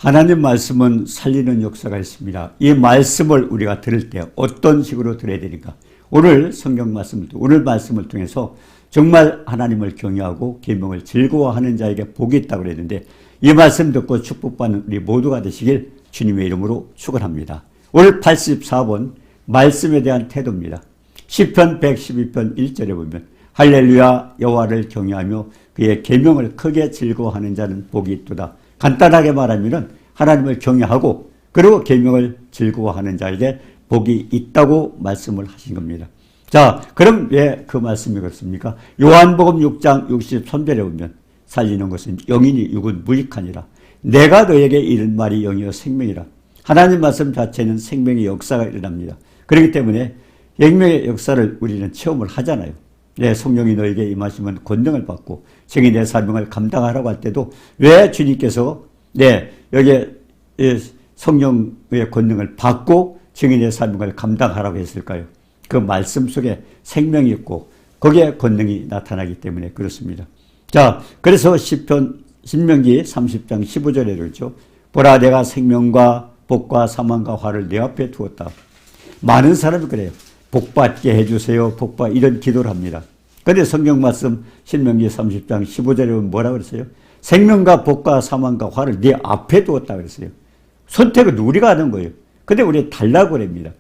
하나님 말씀은 살리는 역사가 있습니다. 이 말씀을 우리가 들을 때 어떤 식으로 들어야 되니까 오늘 성경 오늘 말씀을 통해서 정말 하나님을 경외하고 계명을 즐거워하는 자에게 복이 있다고 그랬는데 이 말씀 듣고 축복받는 우리 모두가 되시길 주님의 이름으로 축원합니다. 오늘 84번 말씀에 대한 태도입니다. 시편 112편 1절에 보면 할렐루야 여호와를 경외하며 그의 계명을 크게 즐거워하는 자는 복이 있도다. 간단하게 말하면 하나님을 경외하고 그리고 계명을 즐거워하는 자에게 복이 있다고 말씀을 하신 겁니다. 자, 그럼 왜 그 말씀이 그렇습니까? 요한복음 6장 63절에 보면 살리는 것은 영이니 육은 무익하니라. 내가 너에게 이른 말이 영이요 생명이라. 하나님 말씀 자체는 생명의 역사가 일어납니다. 그렇기 때문에 생명의 역사를 우리는 체험을 하잖아요. 네, 성령이 너에게 임하시면 권능을 받고 증인의 사명을 감당하라고 할 때도 왜 주님께서 여기에 성령의 권능을 받고 증인의 사명을 감당하라고 했을까요? 그 말씀 속에 생명이 있고 거기에 권능이 나타나기 때문에 그렇습니다. 자, 그래서 신명기 30장 15절에 그렇죠. 보라 내가 생명과 복과 사망과 화를 내 앞에 두었다. 많은 사람이 그래요. 복받게 해주세요. 복받 이런 기도를 합니다. 그런데 성경 말씀 신명기 30장 15절에 보면 뭐라고 그랬어요? 생명과 복과 사망과 화를 네 앞에 두었다 그랬어요. 선택은 우리가 하는 거예요. 근데 우리 달라고 그럽니다.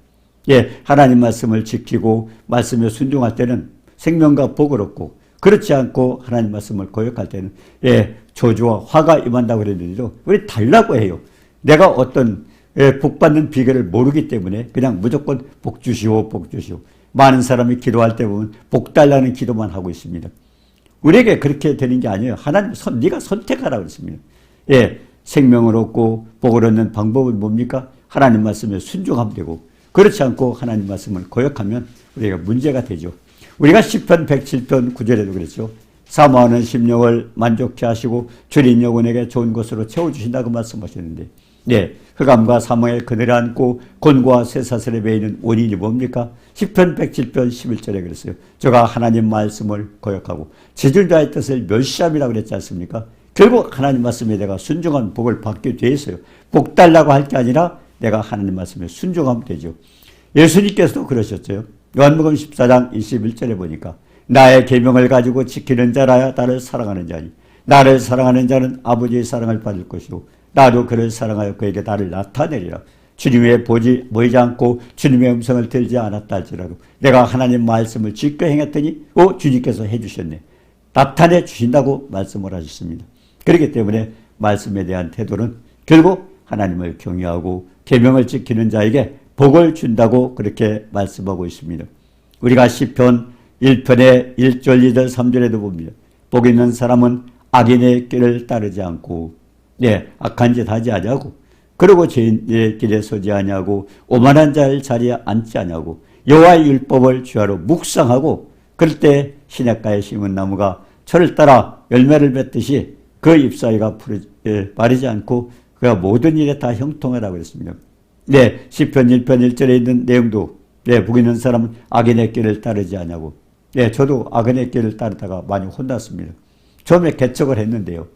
하나님 말씀을 지키고 말씀에 순종할 때는 생명과 복을 얻고 그렇지 않고 하나님 말씀을 거역할 때는 저주와 화가 임한다고 그랬는데도 우리 달라고 해요. 내가 어떤 복받는 비결을 모르기 때문에 그냥 무조건 복 주시오 복 주시오. 많은 사람이 기도할 때 보면 복 달라는 기도만 하고 있습니다. 우리에게 그렇게 되는 게 아니에요. 하나님 네가 선택하라고 그랬습니다. 생명을 얻고 복을 얻는 방법은 뭡니까? 하나님 말씀에 순종하면 되고 그렇지 않고 하나님 말씀을 거역하면 우리가 문제가 되죠. 우리가 시편 107편 9절에도 그랬죠. 사모하는 심령을 만족케 하시고 주린 영혼에게 좋은 것으로 채워주신다고 말씀하셨는데 흑암과 사망의 그늘에 앉고 곤고와 쇠사슬에 매이는 원인이 뭡니까? 시편 107편 11절에 그랬어요. 저가 하나님 말씀을 거역하고 지질자의 뜻을 멸시함이라고 그랬지 않습니까? 결국 하나님 말씀에 내가 순종한 복을 받게 돼 있어요. 복 달라고 할 게 아니라 내가 하나님 말씀에 순종하면 되죠. 예수님께서도 그러셨어요. 요한복음 14장 21절에 보니까 나의 계명을 가지고 지키는 자라야 나를 사랑하는 자니 나를 사랑하는 자는 아버지의 사랑을 받을 것이고 나도 그를 사랑하여 그에게 나를 나타내리라. 주님의 보이지 않고 주님의 음성을 들지 않았다 할지라도 내가 하나님 말씀을 지켜 행했더니 주님께서 해주셨네. 나타내 주신다고 말씀을 하셨습니다. 그렇기 때문에 말씀에 대한 태도는 결국 하나님을 경외하고 계명을 지키는 자에게 복을 준다고 그렇게 말씀하고 있습니다. 우리가 시편 1편의 1절, 2절, 3절에도 봅니다. 복 있는 사람은 악인의 길을 따르지 않고 악한 짓 하지 아니하고 그리고 죄인의 길에 서지 아니하고 오만한 자의 자리에 앉지 아니하고 여호와의 율법을 주야로 묵상하고 그럴 때 시냇가에 심은 나무가 철을 따라 열매를 맺듯이 그 잎사귀가 마르지 않고 그가 모든 일에 다 형통하라고 했습니다. 시편 1편 1절에 있는 내용도 복 있는 사람은 악인의 길을 따르지 않냐고. 저도 악인의 길을 따르다가 많이 혼났습니다. 처음에 개척을 했는데요.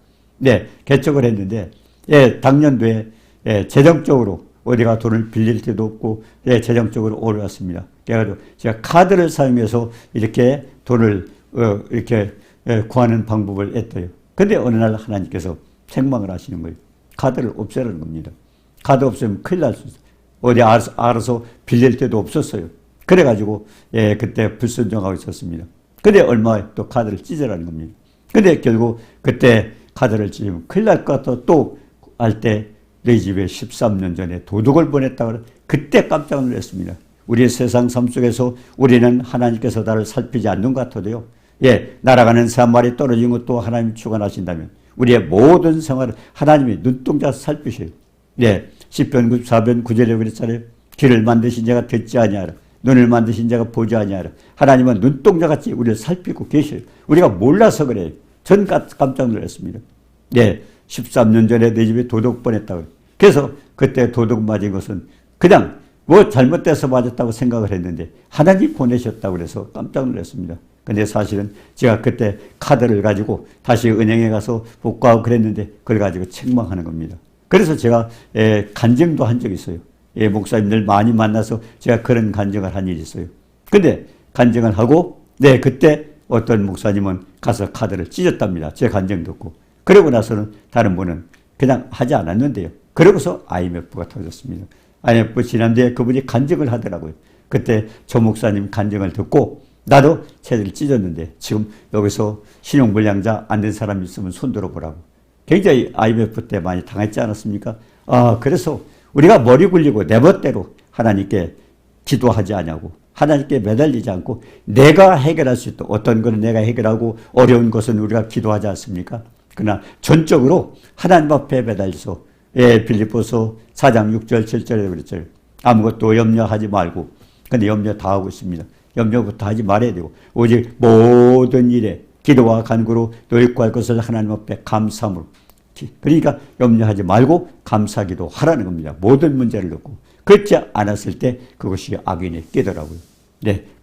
개척을 했는데 당년도에 재정적으로 어디가 돈을 빌릴 때도 없고 재정적으로 어려웠습니다. 그래가지고 제가 카드를 사용해서 이렇게 돈을 이렇게 구하는 방법을 했어요. 근데 어느 날 하나님께서 책망을 하시는 거예요. 카드를 없애라는 겁니다. 카드 없으면 큰일 날 수 있어요. 어디 알아서 빌릴 때도 없었어요. 그래가지고 그때 불순종하고 있었습니다. 근데 얼마에 또 카드를 찢으라는 겁니다. 근데 결국 그때 카드를 찢으면 큰일 날 것 같아 또 할 때 내 집에 13년 전에 도둑을 보냈다고 그때 깜짝 놀랐습니다. 우리 세상 삶 속에서 우리는 하나님께서 나를 살피지 않는 것 같아도요. 날아가는 새 한 마리 떨어진 것도 하나님이 주관하신다면 우리의 모든 생활을 하나님이 눈동자서 살피셔요. 시편 94편 9절에 그랬잖아요. 귀를 만드신 자가 듣지 아니하라. 눈을 만드신 자가 보지 아니하라. 하나님은 눈동자같이 우리를 살피고 계셔요. 우리가 몰라서 그래요. 전 깜짝 놀랐습니다. 13년 전에 내 집에 도둑 보냈다고. 그래서 그때 도둑 맞은 것은 그냥 잘못돼서 맞았다고 생각을 했는데 하나님 보내셨다고 그래서 깜짝 놀랐습니다. 근데 사실은 제가 그때 카드를 가지고 다시 은행에 가서 복구하고 그랬는데 그걸 가지고 책망하는 겁니다. 그래서 제가 간증도 한 적이 있어요. 목사님들 많이 만나서 제가 그런 간증을 한 일이 있어요. 근데 간증을 하고 그때 어떤 목사님은 가서 카드를 찢었답니다. 제 간증 듣고. 그러고 나서는 다른 분은 그냥 하지 않았는데요. 그러고서 IMF가 터졌습니다. IMF 지난주에 그분이 간증을 하더라고요. 그때 조 목사님 간증을 듣고 나도 채를 찢었는데 지금 여기서 신용불량자 안 된 사람 있으면 손 들어보라고. 굉장히 IMF 때 많이 당했지 않았습니까? 그래서 우리가 머리 굴리고 내 멋대로 하나님께 기도하지 않냐고. 하나님께 매달리지 않고 내가 해결할 수 있다. 어떤 것은 내가 해결하고 어려운 것은 우리가 기도하지 않습니까? 그러나 전적으로 하나님 앞에 매달려서 빌립보서 4장 6절 7절에 그랬죠. 아무것도 염려하지 말고. 근데 염려 다 하고 있습니다. 염려부터 하지 말아야 되고 오직 모든 일에 기도와 간구로 너희 구할 것을 하나님 앞에 감사함으로. 그러니까 염려하지 말고 감사기도 하라는 겁니다. 모든 문제를 놓고. 그렇지 않았을 때 그것이 악인의 깨더라고요.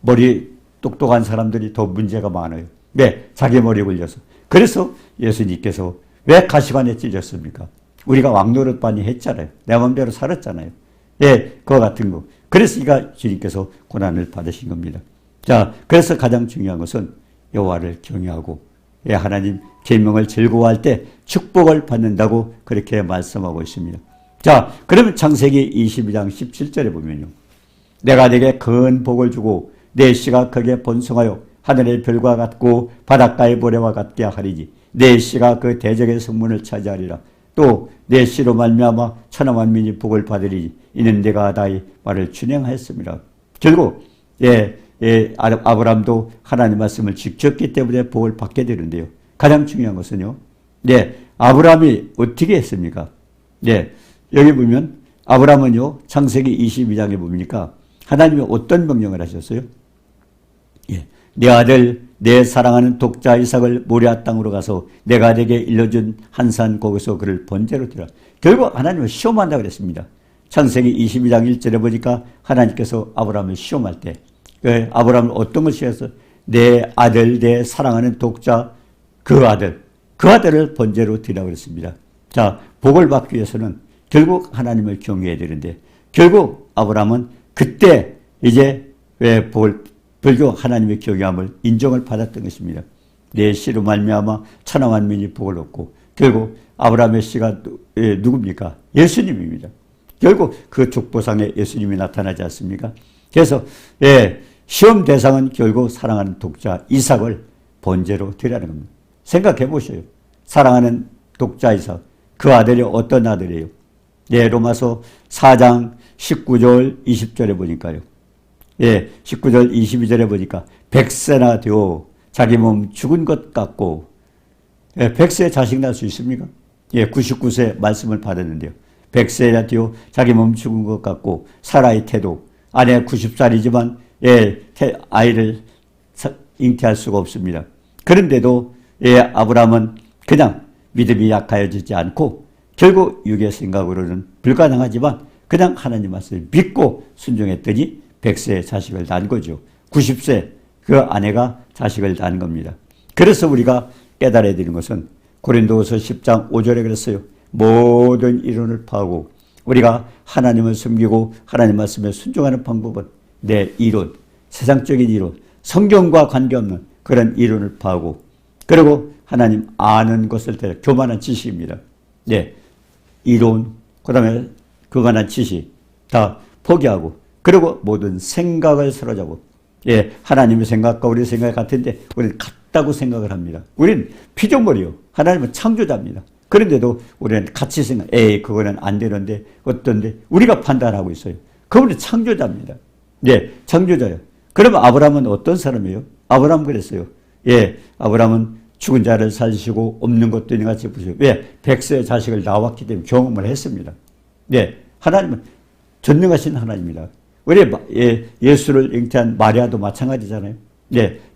머리 똑똑한 사람들이 더 문제가 많아요. 자기 머리 굴려서. 그래서 예수님께서 왜 가시관에 찢었습니까? 우리가 왕노릇 많이 했잖아요. 내 마음대로 살았잖아요. 그와 같은 거. 그래서 주님께서 고난을 받으신 겁니다. 자, 그래서 가장 중요한 것은 여호와를 경외하고 하나님 계명을 즐거워할 때 축복을 받는다고 그렇게 말씀하고 있습니다. 자, 그러면 창세기 22장 17절에 보면요. 내가 네게 큰 복을 주고 내 씨가 크게 번성하여 하늘의 별과 같고 바닷가의 모래와 같게 하리니 내 씨가 그 대적의 성문을 차지하리라. 또 내 씨로 말미암아 천하 만민이 복을 받으리니 이는 내가 다의 말을 준행하였습니다. 결국 아브라함도 하나님 말씀을 지켰기 때문에 복을 받게 되는데요. 가장 중요한 것은요. 아브라함이 어떻게 했습니까? 여기 보면 아브라함은요. 창세기 22장에 보니까 하나님이 어떤 명령을 하셨어요? 내 아들 내 사랑하는 독자 이삭을 모리아 땅으로 가서 내가 네게 일러준 한 산 거기서 그를 번제로 드리라. 결국 하나님을 시험한다고 그랬습니다. 창세기 22장 1절에 보니까 하나님께서 아브라함을 시험할 때 아브라함은 어떤 걸 시험했어요? 내 아들 내 사랑하는 독자 그 아들을 번제로 드리라고 그랬습니다. 자, 복을 받기 위해서는 결국 하나님을 경외해야 되는데 결국 아브라함은 그때 이제 불교 하나님의 경외함을 인정을 받았던 것입니다. 내 씨로 말미암아 천하 만민이 복을 얻고 결국 아브라함의 씨가 누굽니까? 예수님입니다. 결국 그 축복상에 예수님이 나타나지 않습니까? 그래서 시험 대상은 결국 사랑하는 독자 이삭을 번제로 드리라는 겁니다. 생각해 보셔요. 사랑하는 독자 이삭 그 아들이 어떤 아들이에요? 로마서 4장 19절 20절에 보니까요. 19절 22절에 보니까 100세나 되어 자기 몸 죽은 것 같고 100세 자식 낳을 수 있습니까? 99세 말씀을 받았는데요. 100세나 되어 자기 몸 죽은 것 같고 사라의 태도 아내 90살이지만 아이를 잉태할 수가 없습니다. 그런데도 아브라함은 그냥 믿음이 약하여지지 않고 결국 육의 생각으로는 불가능하지만 그냥 하나님 말씀을 믿고 순종했더니 100세 자식을 낳은 거죠. 90세 그 아내가 자식을 낳은 겁니다. 그래서 우리가 깨달아야 되는 것은 고린도후서 10장 5절에 그랬어요. 모든 이론을 파하고 우리가 하나님을 섬기고 하나님 말씀에 순종하는 방법은 내 이론, 세상적인 이론, 성경과 관계없는 그런 이론을 파하고 그리고 하나님 아는 것을 따라 교만한 지식입니다. 이론, 그 다음에 교만한 지식 다 포기하고 그리고 모든 생각을 사로잡고 하나님의 생각과 우리 생각이 같은데 우리는 같다고 생각을 합니다. 우리는 피조물이요. 하나님은 창조자입니다. 그런데도 우리는 같이 생각, 그거는 안 되는데 어떤데 우리가 판단하고 있어요. 그분은 창조자입니다. 창조자예요. 그러면 아브라함은 어떤 사람이에요? 아브라함 그랬어요. 아브라함은 죽은 자를 살리시고 없는 것도 있는 같이 보시고 왜? 100세의 자식을 낳았기 때문에 경험을 했습니다. 하나님은 전능하신 하나님입니다. 우리 예수를 잉태한 마리아도 마찬가지잖아요.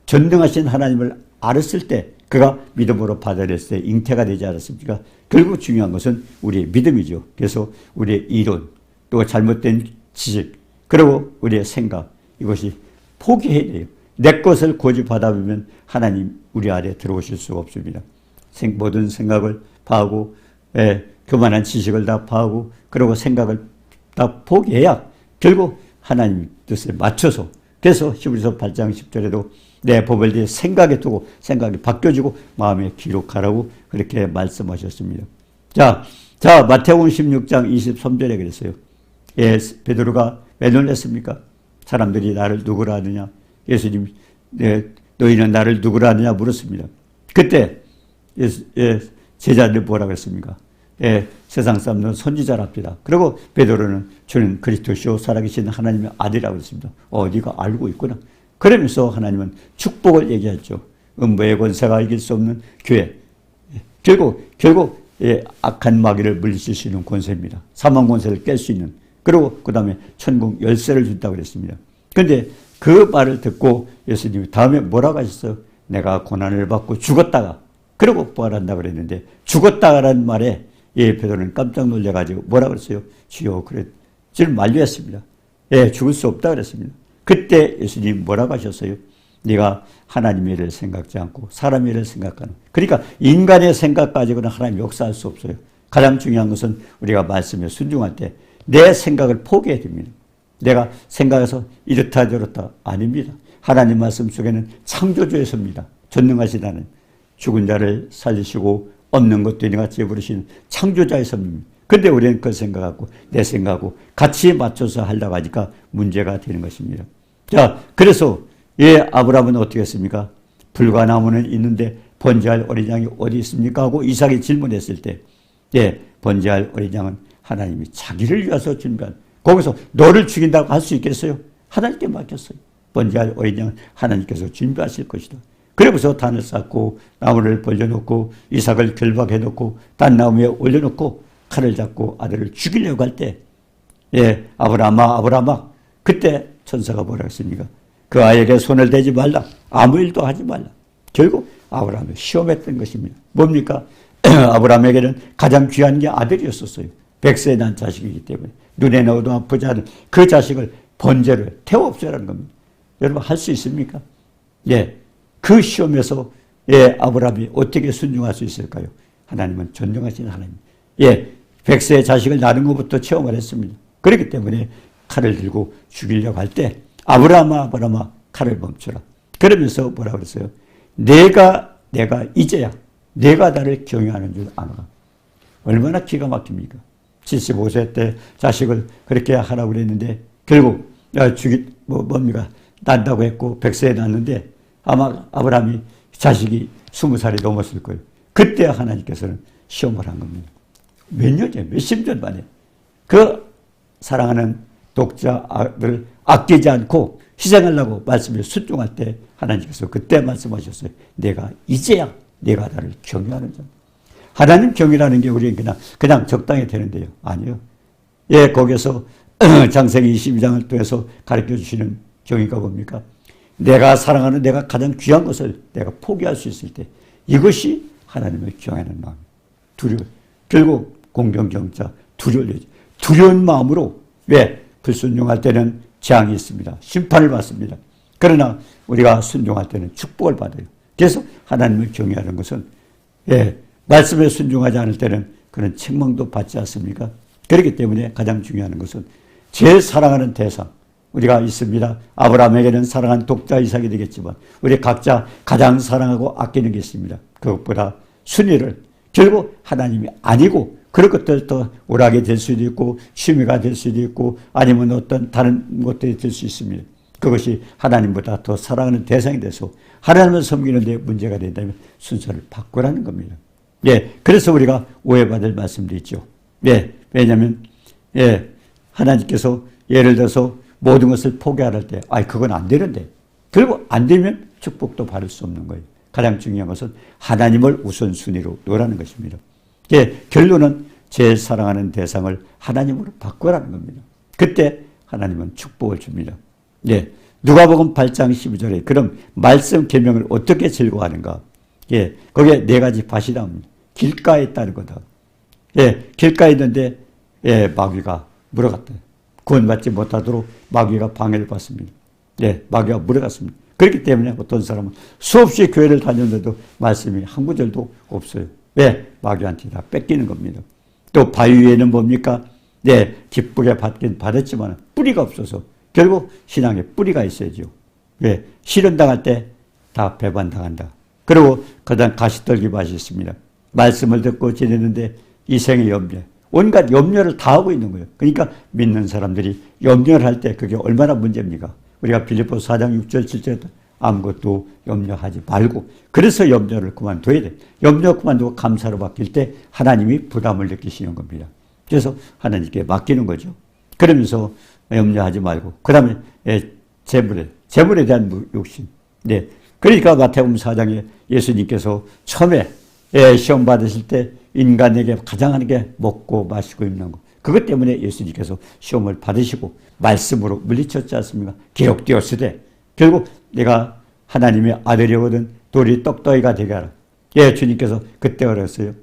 전능하신 하나님을 알았을 때 그가 믿음으로 받아들였을 때 잉태가 되지 않았습니까? 결국 중요한 것은 우리의 믿음이죠. 그래서 우리의 이론, 또 잘못된 지식, 그리고 우리의 생각 이것이 포기해야 돼요. 내 것을 고집하다 보면 하나님 우리 안에 들어오실 수가 없습니다. 모든 생각을 파하고 교만한 지식을 다 파하고 그리고 생각을 다 포기해야 결국 하나님 뜻에 맞춰서 그래서 히브리서 8장 10절에도 내 법을 네 생각에 두고 생각이 바뀌어지고 마음에 기록하라고 그렇게 말씀하셨습니다. 자, 마태복음 16장 23절에 그랬어요. 예, 베드로가 왜 놀랐습니까? 사람들이 나를 누구라 하느냐? 예수님, 너희는 나를 누구라 하느냐 물었습니다. 그때 제자들이 뭐라 그랬습니까? 세상 사람들은 선지자랍니다. 그리고 베드로는 주는 그리스도시요 살아계신 하나님의 아들이라고 했습니다. 네가 알고 있구나. 그러면서 하나님은 축복을 얘기했죠. 음부의 권세가 이길 수 없는 교회. 결국 악한 마귀를 물리칠 수 있는 권세입니다. 사망 권세를 깰 수 있는. 그리고 그 다음에 천국 열쇠를 준다고 그랬습니다. 그런데 그 말을 듣고 예수님이 다음에 뭐라고 하셨어요? 내가 고난을 받고 죽었다가 그리고 부활한다고 그랬는데 죽었다라는 말에 베드로는 깜짝 놀래가지고 뭐라 그랬어요? 주여 그랬지를 만류했습니다. 죽을 수 없다 그랬습니다. 그때 예수님 뭐라고 하셨어요? 네가 하나님의 일을 생각지 않고 사람의 일을 생각하는. 그러니까 인간의 생각 가지고는 하나님 역사할 수 없어요. 가장 중요한 것은 우리가 말씀에 순종할 때 내 생각을 포기해야 됩니다. 내가 생각해서 이렇다 저렇다 아닙니다. 하나님 말씀 속에는 창조주의 섭니다. 전능하신 하나님. 죽은 자를 살리시고 없는 것도 있는 같이 부르시는 창조자의 섭입니다. 그런데 우리는 그 생각하고 내 생각하고 같이 맞춰서 하려고 하니까 문제가 되는 것입니다. 자, 그래서 아브라함은 어떻게 했습니까? 불과 나무는 있는데 번제할 어린 양이 어디 있습니까? 하고 이삭이 질문했을 때 번제할 어린 양은 하나님이 자기를 위해서 준비한 거기서 너를 죽인다고 할 수 있겠어요? 하나님께 맡겼어요. 번제할 어린 양은 하나님께서 준비하실 것이다. 그러고서 단을 쌓고 나무를 벌려놓고 이삭을 결박해놓고 단 나무에 올려놓고 칼을 잡고 아들을 죽이려고 할 때 아브라함아 그때 천사가 뭐라고 했습니까? 그 아이에게 손을 대지 말라. 아무 일도 하지 말라. 결국 아브라함을 시험했던 것입니다. 뭡니까? 아브라함에게는 가장 귀한 게 아들이었었어요. 100세에 난 자식이기 때문에 눈에 넣어도 아프지 않은 그 자식을 번제를 태워 없애라는 겁니다. 여러분 할 수 있습니까? 그 시험에서 아브라함이 어떻게 순종할 수 있을까요? 하나님은 존경하신 하나님. 100세의 자식을 낳는 것부터 체험을 했습니다. 그렇기 때문에 칼을 들고 죽이려고 할 때 아브라함아 칼을 멈춰라. 그러면서 뭐라고 그랬어요? 내가 이제야 내가 나를 경외하는 줄 아노라. 얼마나 기가 막힙니까? 75세 때 자식을 그렇게 하라고 그랬는데 결국 난다고 했고 100세에 낳았는데 아마 아브라함이 자식이 20살이 넘었을 거예요. 그때 하나님께서는 시험을 한 겁니다. 몇 년 전에, 몇십 년 만에 그 사랑하는 독자 아들을 아끼지 않고 희생하려고 말씀에 순종할 때 하나님께서 그때 말씀하셨어요. 내가 이제야 내가 나를 경외하는 자. 하나님 경외라는 게 우리는 그냥 적당히 되는데요. 아니요. 거기서 장세기 22장을 통해서 가르쳐 주시는 경위가 뭡니까? 내가 사랑하는 내가 가장 귀한 것을 내가 포기할 수 있을 때 이것이 하나님을 경외하는 마음. 결국 공경경자 두려운 마음으로 불순종할 때는 재앙이 있습니다. 심판을 받습니다. 그러나 우리가 순종할 때는 축복을 받아요. 그래서 하나님을 경외하는 것은 말씀에 순종하지 않을 때는 그런 책망도 받지 않습니까? 그렇기 때문에 가장 중요한 것은 제일 사랑하는 대상 우리가 있습니다. 아브라함에게는 사랑한 독자 이삭이 되겠지만 우리 각자 가장 사랑하고 아끼는 게 있습니다. 그것보다 순위를 결국 하나님이 아니고 그런 것들도 오락이 될 수도 있고 취미가 될 수도 있고 아니면 어떤 다른 것들이 될 수 있습니다. 그것이 하나님보다 더 사랑하는 대상이 돼서 하나님을 섬기는 데 문제가 된다면 순서를 바꾸라는 겁니다. 그래서 우리가 오해받을 말씀도 있죠. 왜냐하면 하나님께서 예를 들어서 모든 것을 포기할 때 그건 안 되는데 결국 안 되면 축복도 받을 수 없는 거예요. 가장 중요한 것은 하나님을 우선순위로 놓으라는 것입니다. 결론은 제일 사랑하는 대상을 하나님으로 바꾸라는 겁니다. 그때 하나님은 축복을 줍니다. 누가복음 8장 12절에 그럼 말씀 계명을 어떻게 즐거워하는가? 거기에 네 가지 밭이 나옵니다. 길가에 있다는 거다. 길가에 있는데 마귀가 물어갔다. 구원받지 못하도록 마귀가 방해를 받습니다. 마귀가 물어갔습니다. 그렇기 때문에 어떤 사람은 수없이 교회를 다녔는데도 말씀이 한 구절도 없어요. 왜? 마귀한테 다 뺏기는 겁니다. 또 바위 위에는 뭡니까? 네, 기쁘게 받긴 받았지만 뿌리가 없어서 결국 신앙에 뿌리가 있어야죠. 왜? 실현당할 때 다 배반당한다. 그리고 그다음 가시떨기 맛이 있습니다. 말씀을 듣고 지내는데 이생의 염려, 온갖 염려를 다 하고 있는 거예요. 그러니까 믿는 사람들이 염려를 할 때 그게 얼마나 문제입니까? 우리가 빌립보서 4장 6절 7절에 아무것도 염려하지 말고, 그래서 염려를 그만둬야 돼. 염려 그만두고 감사로 바뀔 때 하나님이 부담을 느끼시는 겁니다. 그래서 하나님께 맡기는 거죠. 그러면서 염려하지 말고, 그 다음에 재물에 대한 욕심. 네. 그러니까 마태복음 4장에 예수님께서 처음에 시험 받으실 때 인간에게 가장 하는 게 먹고 마시고 입는 거. 그것 때문에 예수님께서 시험을 받으시고 말씀으로 물리쳤지 않습니까? 기록되었으되 결국 내가 하나님의 아들이거든 돌이 떡더기가 되게 하라. 주님께서 그때 그랬어요.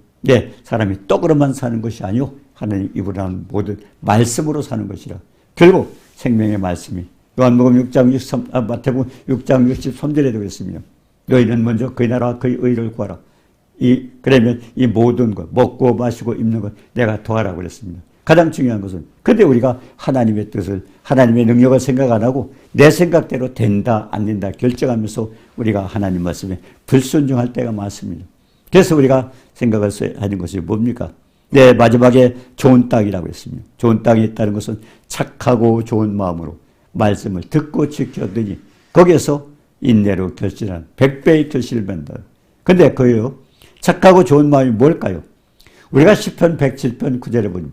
사람이 떡으로만 사는 것이 아니요 하나님 입으로 나오는 모든 말씀으로 사는 것이라. 결국 생명의 말씀이 요한복음 6장 63, 마태복음 6장 63절에도 그랬습니다. 너희는 먼저 그의 나라와 그의 의를 구하라. 그러면 이 모든 것, 먹고 마시고 입는 것 내가 더하라고 그랬습니다. 가장 중요한 것은, 근데 우리가 하나님의 뜻을, 하나님의 능력을 생각 안 하고 내 생각대로 된다 안 된다 결정하면서 우리가 하나님 말씀에 불순종할 때가 많습니다. 그래서 우리가 생각을 하는 것이 뭡니까? 마지막에 좋은 땅이라고 했습니다. 좋은 땅이 있다는 것은 착하고 좋은 마음으로 말씀을 듣고 지켰더니 거기에서 인내로 결실한 100배의 결실을 맺는다. 근데 그요, 착하고 좋은 마음이 뭘까요? 우리가 시편 107편 9절에 보면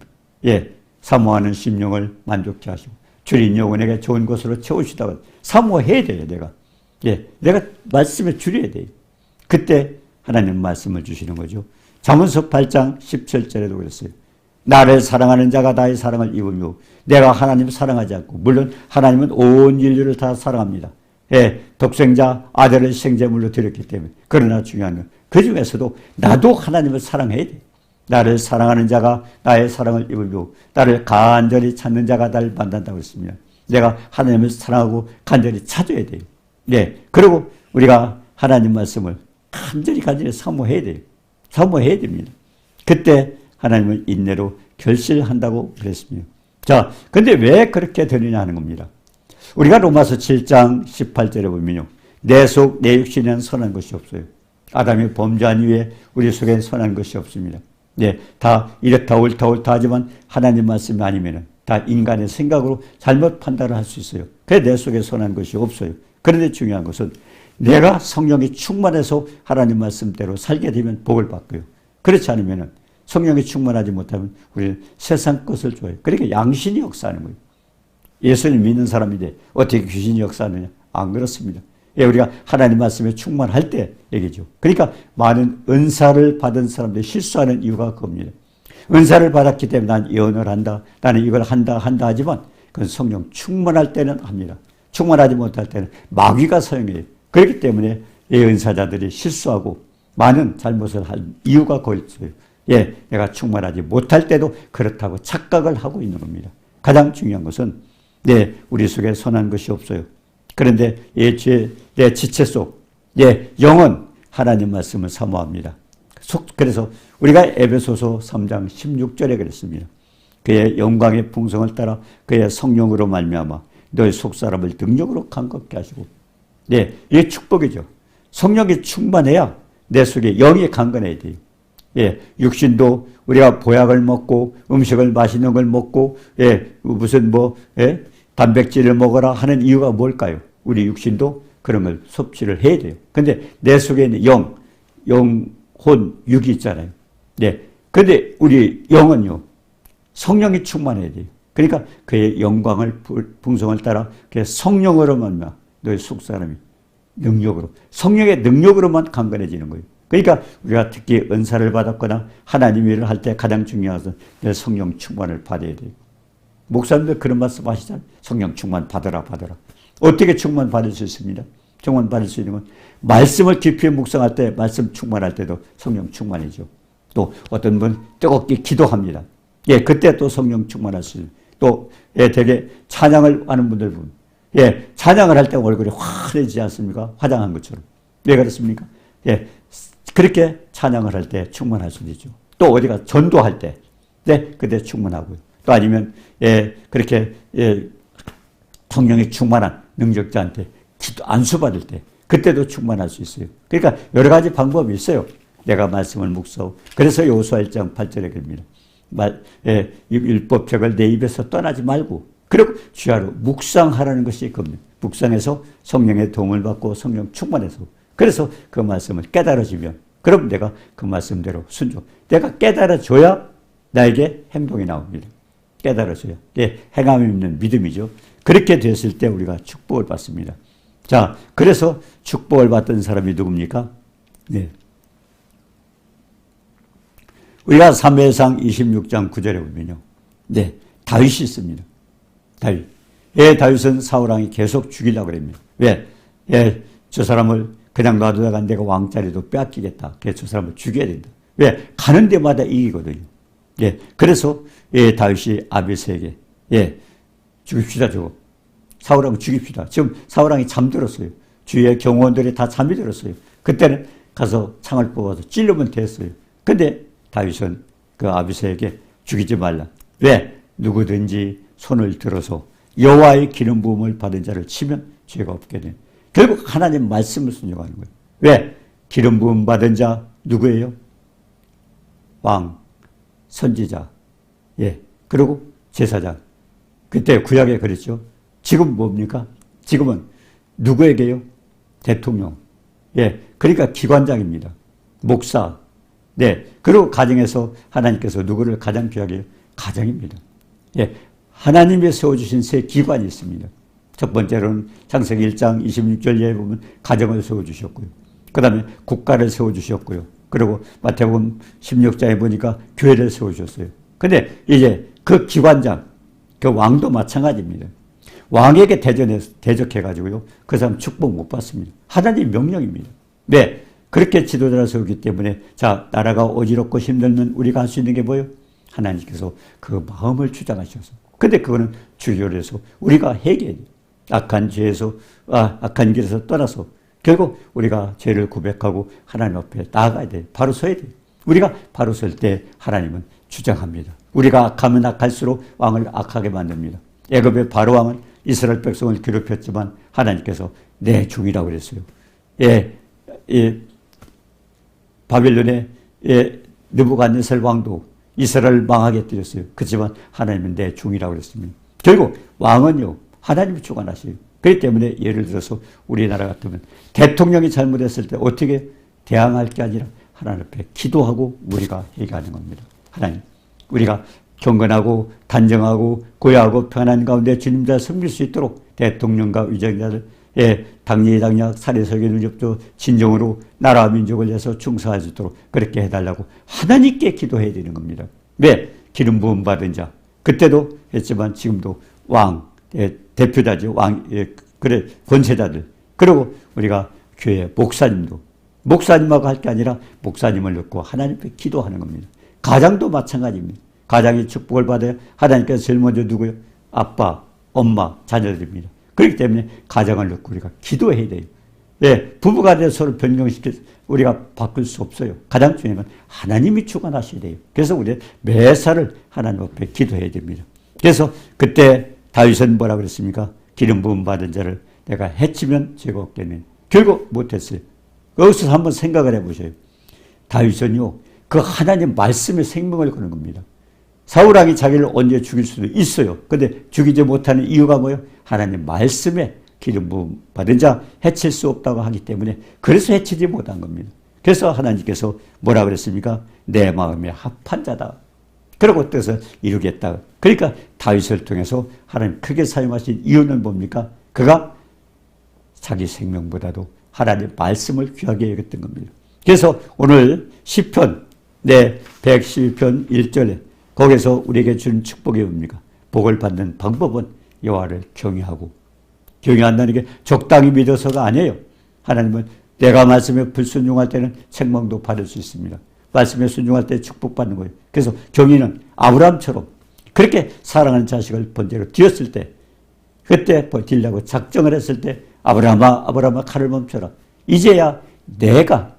사모하는 심령을 만족케 하시고 주린 영혼에게 좋은 것으로 채우시다가 사모해야 돼요. 내가 말씀에 줄여야 돼요. 그때 하나님 말씀을 주시는 거죠. 잠언서 8장 17절에도 그랬어요. 나를 사랑하는 자가 나의 사랑을 입으며 내가 하나님을 사랑하지 않고, 물론 하나님은 온 인류를 다 사랑합니다. 독생자 아들을 생제물로 드렸기 때문에. 그러나 중요한 건 그 중에서도 나도 하나님을 사랑해야 돼. 나를 사랑하는 자가 나의 사랑을 입으며 나를 간절히 찾는 자가 나를 만난다고 했습니다. 내가 하나님을 사랑하고 간절히 찾아야 돼요. 그리고 우리가 하나님 말씀을 간절히 사모해야 돼요. 사모해야 됩니다. 그때 하나님은 인내로 결실한다고 그랬습니다. 자, 근데 왜 그렇게 되느냐 하는 겁니다. 우리가 로마서 7장 18절에 보면요. 내 속, 내 육신에는 선한 것이 없어요. 아담이 범죄한 이후에 우리 속엔 선한 것이 없습니다. 다 이렇다 옳다 하지만 하나님 말씀이 아니면은 다 인간의 생각으로 잘못 판단을 할 수 있어요. 그래서 내 속에 선한 것이 없어요. 그런데 중요한 것은 내가 성령이 충만해서 하나님 말씀대로 살게 되면 복을 받고요. 그렇지 않으면은 성령이 충만하지 못하면 우리는 세상 것을 좋아해요. 그러니까 양신이 역사하는 거예요. 예수님 믿는 사람인데 어떻게 귀신이 역사하느냐? 안 그렇습니다. 우리가 하나님 말씀에 충만할 때 얘기죠. 그러니까 많은 은사를 받은 사람들이 실수하는 이유가 그겁니다. 은사를 받았기 때문에 난 예언을 한다, 나는 이걸 한다 하지만 그건 성령 충만할 때는 합니다. 충만하지 못할 때는 마귀가 사용해요. 그렇기 때문에 이 은사자들이 실수하고 많은 잘못을 할 이유가 거기 있어요. 내가 충만하지 못할 때도 그렇다고 착각을 하고 있는 겁니다. 가장 중요한 것은 우리 속에 선한 것이 없어요. 그런데 내 지체 속, 영은 하나님 말씀을 사모합니다. 그래서 우리가 에베소서 3장 16절에 그랬습니다. 그의 영광의 풍성을 따라 그의 성령으로 말미암아 너의 속사람을 능력으로 강건케 하시고, 이게 축복이죠. 성령이 충만해야 내 속에 영이 강건해야 돼요. 육신도 우리가 보약을 먹고 음식을 맛있는 걸 먹고 무슨 단백질을 먹어라 하는 이유가 뭘까요? 우리 육신도 그런 걸 섭취를 해야 돼요. 근데 내 속에 있는 영, 혼, 육이 있잖아요. 근데 우리 영은요, 성령이 충만해야 돼요. 그러니까 그의 영광을, 풍성을 따라 그의 성령으로 만나 너의 속사람이 능력으로, 성령의 능력으로만 강건해지는 거예요. 그러니까 우리가 특히 은사를 받았거나 하나님 일을 할 때 가장 중요한 것은 내 성령 충만을 받아야 돼요. 목사님들 그런 말씀 하시잖아요. 성령 충만 받아라. 어떻게 충만 받을 수 있습니다? 충만 받을 수 있는 건 말씀을 깊이 묵상할 때, 말씀 충만할 때도 성령 충만이죠. 또 어떤 분 뜨겁게 기도합니다. 그때 또 성령 충만할 수 있어요. 또 되게 찬양을 하는 분들 보면 찬양을 할 때 얼굴이 환해지지 않습니까? 화장한 것처럼. 왜 그렇습니까? 그렇게 찬양을 할 때 충만할 수 있죠. 또 어디가 전도할 때 네, 그때 충만하고요. 또 아니면 그렇게 성령이 충만한 능력자한테 기도 안수받을 때 그때도 충만할 수 있어요. 그러니까 여러 가지 방법이 있어요. 내가 말씀을 묵상하고. 그래서 여호수아 1장 8절에 그럽니다. 율법책을 내 입에서 떠나지 말고 그리고 주야로 묵상하라는 것이 겁니다. 묵상해서 성령의 도움을 받고 성령 충만해서 그래서 그 말씀을 깨달아지면 그럼 내가 그 말씀대로 순종. 내가 깨달아줘야 나에게 행동이 나옵니다. 깨달아줘야. 행함이 있는 믿음이죠. 그렇게 됐을 때 우리가 축복을 받습니다. 자, 그래서 축복을 받던 사람이 누굽니까? 네. 우리가 사무엘상 26장 9절에 보면요. 네. 다윗이 있습니다. 다윗. 다윗은 사울왕이 계속 죽이려고 그럽니다. 왜? 저 사람을 그냥 놔두다가 내가 왕자리도 빼앗기겠다. 그래서 저 사람을 죽여야 된다. 왜? 가는 데마다 이기거든요. 그래서 다윗이 아비새에게 죽입시다 저거. 사울왕 죽입시다. 지금 사울왕이 잠들었어요. 주위의 경호원들이 다 잠이 들었어요. 그때는 가서 창을 뽑아서 찔르면 됐어요. 근데 다윗은 그 아비새에게 죽이지 말라. 왜? 누구든지 손을 들어서 여호와의 기름 부음을 받은 자를 치면 죄가 없게 돼. 결국 하나님 말씀을 순종하는 거예요. 왜? 기름 부음 받은 자 누구예요? 왕, 선지자, 그리고 제사장. 그때 구약에 그랬죠. 지금 뭡니까? 지금은 누구에게요? 대통령. 그러니까 기관장입니다. 목사. 그리고 가정에서 하나님께서 누구를 가장 귀하게 해요? 가정입니다. 하나님이 세워주신 세 기관이 있습니다. 첫 번째로는 창세기 1장 26절에 보면 가정을 세워주셨고요. 그 다음에 국가를 세워주셨고요. 그리고 마태복음 16장에 보니까 교회를 세워주셨어요. 근데 이제 그 기관장, 그 왕도 마찬가지입니다. 왕에게 대적해가지고요. 그 사람 축복 못 받습니다. 하나님 명령입니다. 그렇게 지도자를 세우기 때문에 자, 나라가 어지럽고 힘들면 우리가 할 수 있는 게 뭐예요? 하나님께서 그 마음을 주장하셔서. 근데 그거는 주요해서 우리가 해결해야 돼요. 악한 길에서 떠나서 결국 우리가 죄를 고백하고 하나님 앞에 나아가야 돼요. 바로 서야 돼요. 우리가 바로 설 때 하나님은 주장합니다. 우리가 악하면 악할수록 왕을 악하게 만듭니다. 애굽의 바로 왕은 이스라엘 백성을 괴롭혔지만 하나님께서 내 종이라고 그랬어요. 바빌론의 느부갓네살 왕도 이스라엘을 망하게 때렸어요. 그렇지만 하나님은 내 종이라고 그랬습니다. 결국 왕은요 하나님이 주관하셔요. 그렇기 때문에 예를 들어서 우리나라 같으면 대통령이 잘못했을 때 어떻게 대항할 게 아니라 하나님 앞에 기도하고 우리가 해결하는 겁니다. 하나님, 우리가 경건하고 단정하고 고요하고 편한 가운데 주님 잘 섬길 수 있도록 대통령과 위정자들 당리당략 사례설계를 접도 진정으로 나라와 민족을 위해서 충성할 수 있도록 그렇게 해달라고 하나님께 기도해야 되는 겁니다. 왜? 기름 부음 받은 자. 그때도 했지만 지금도 왕, 대표자죠. 왕, 그래, 권세자들. 그리고 우리가 교회 목사님도 목사님하고 할 게 아니라 목사님을 넣고 하나님께 기도하는 겁니다. 가장도 마찬가지입니다. 가장이 축복을 받아야 하나님께서 제일 먼저 누구요? 아빠, 엄마, 자녀들입니다. 그렇기 때문에 가정을 넣고 우리가 기도해야 돼요. 부부가 돼서 서로 변경시켜 우리가 바꿀 수 없어요. 가장 중요한 건 하나님이 주관하셔야 돼요. 그래서 우리 매사를 하나님 앞에 기도해야 됩니다. 그래서 그때 다윗은 뭐라 그랬습니까? 기름 부음 받은 자를 내가 해치면 죄가 없겠네. 결국 못했어요. 여기서 한번 생각을 해보세요. 다윗은요, 그 하나님 말씀에 생명을 거는 겁니다. 사울왕이 자기를 언제 죽일 수도 있어요. 근데 죽이지 못하는 이유가 뭐예요? 하나님 말씀에 기름 부음 받은 자 해칠 수 없다고 하기 때문에 그래서 해치지 못한 겁니다. 그래서 하나님께서 뭐라 그랬습니까? 내 마음에 합한 자다. 그러고 뜻을 이루겠다. 그러니까 다윗을 통해서 하나님 크게 사용하신 이유는 뭡니까? 그가 자기 생명보다도 하나님 말씀을 귀하게 여겼던 겁니다. 그래서 오늘 시편 112편 1절에 거기서 우리에게 주는 축복이 뭡니까? 복을 받는 방법은 여호와를 경외하고, 경외한다는 게 적당히 믿어서가 아니에요. 하나님은 내가 말씀에 불순종할 때는 책망도 받을 수 있습니다. 말씀에 순종할 때 축복받는 거예요. 그래서 경외는 아브라함처럼 그렇게 사랑하는 자식을 번제로 드렸을 때, 그때 버티려고 작정을 했을 때 아브라함아 칼을 멈춰라. 이제야 내가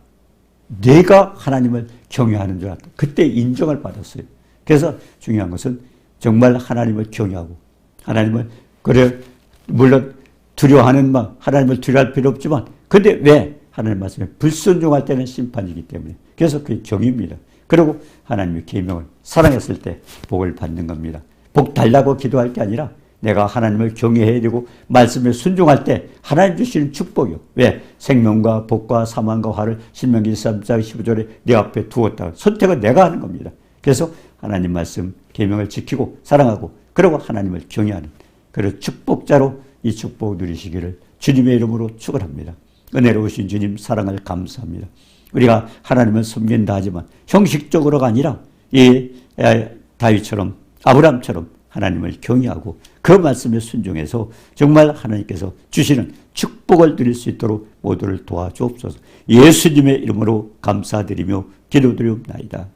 하나님을 경외하는 줄 알았다. 그때 인정을 받았어요. 그래서 중요한 것은 정말 하나님을 경외하고 하나님을 그래 물론 두려워하는 막 하나님을 두려워할 필요 없지만 근데 왜 하나님 말씀에 불순종할 때는 심판이기 때문에 그래서 그게 경입니다. 그리고 하나님의 계명을 사랑했을 때 복을 받는 겁니다. 복 달라고 기도할 게 아니라 내가 하나님을 경외해야 되고 말씀에 순종할 때 하나님 주시는 축복이요. 왜? 생명과 복과 사망과 화를 신명기 13장 15절에 내 앞에 두었다. 선택은 내가 하는 겁니다. 그래서 하나님 말씀 계명을 지키고 사랑하고 그리고 하나님을 경외하는 그런 축복자로 이 축복 누리시기를 주님의 이름으로 축원합니다. 은혜로우신 주님 사랑을 감사합니다. 우리가 하나님을 섬긴다 하지만 형식적으로가 아니라 이 다윗처럼 아브라함처럼 하나님을 경외하고 그 말씀에 순종해서 정말 하나님께서 주시는 축복을 누릴 수 있도록 모두를 도와주옵소서. 예수님의 이름으로 감사드리며 기도드리옵나이다.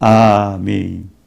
아멘.